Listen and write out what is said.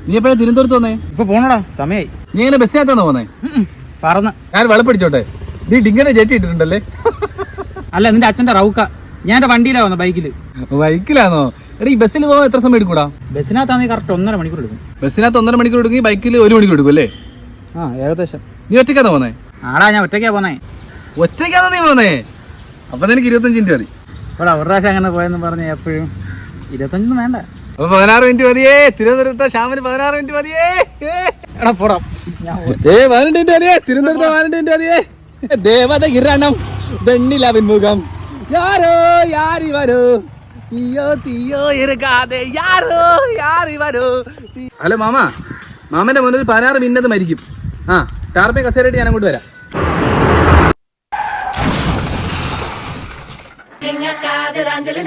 നീ എപ്പോഴാ തിരുവനന്തപുരത്ത് വന്നേ? ഇപ്പൊ പോണോടാ, സമയായി. നീ എങ്ങനെ ബസ്സിനകത്താണോ പോന്നേ? പറന്ന് ഞാൻ വെള്ളപ്പിടിച്ചോട്ടെ. നീ ഡിങ്ങനെ ജെറ്റി ഇട്ടിട്ടുണ്ടല്ലേ? അല്ല, നിന്റെ അച്ഛന്റെ റൗക്ക. ഞാൻ എന്റെ വണ്ടിയിലാ വന്ന, ബൈക്കില്. ബൈക്കിലാണോ? എടാ ഈ ബസ്സിൽ പോകാൻ എത്ര സമയം എടുക്കൂടാ? ബസ്സിനകത്താണെങ്കിൽ കറക്റ്റ് 1.5 മണിക്കൂർ എടുക്കും. ബസ്സിനകത്ത് 1.5 മണിക്കൂർ എടുക്കും, ബൈക്കിൽ 1 മണിക്കൂർ എടുക്കും അല്ലേ? ആ, ഏകദേശം. നീ ഒറ്റയ്ക്കാണോ പോന്നേ? ആടാ, ഞാൻ ഒറ്റയ്ക്കാ പോന്നേ. ഒറ്റയ്ക്കാണോ നീ പോന്നേ? അപ്പൊ നിനക്ക് 25 മിനിറ്റ് മതി. ഇവിടെ ഒരു പ്രാവശ്യം അങ്ങനെ പോയെന്ന് പറഞ്ഞ എപ്പോഴും 25 വേണ്ട. അപ്പൊ 16 മിനിറ്റ് മതിയേ. തിരുവനന്തപുരത്ത് ശ്യാമിന് 16 മിനിറ്റ് മതിയേ. എടാ പോടാ. 18 മിനിറ്റ് മതിയേ. തിരുവനന്തപുരത്ത് 18 മിനിറ്റ് മതിയേ. ദേവത കിരണം വെണ്ണിലവൻ മുഖം യാരോ യാരി വരൂ തീയോ തീയോ ഇറുകാതെ യാരോ യാരി വരൂ. ഹലോ മാമ, മാമന്റെ മുന്നിൽ 16 മിനിറ്റ് മരിക്കും. ആ, ടാർപ്പേ കസേരയിട്ട് ഞാൻ അങ്ങോട്ട് വരാം. Niña, cadera, Angela,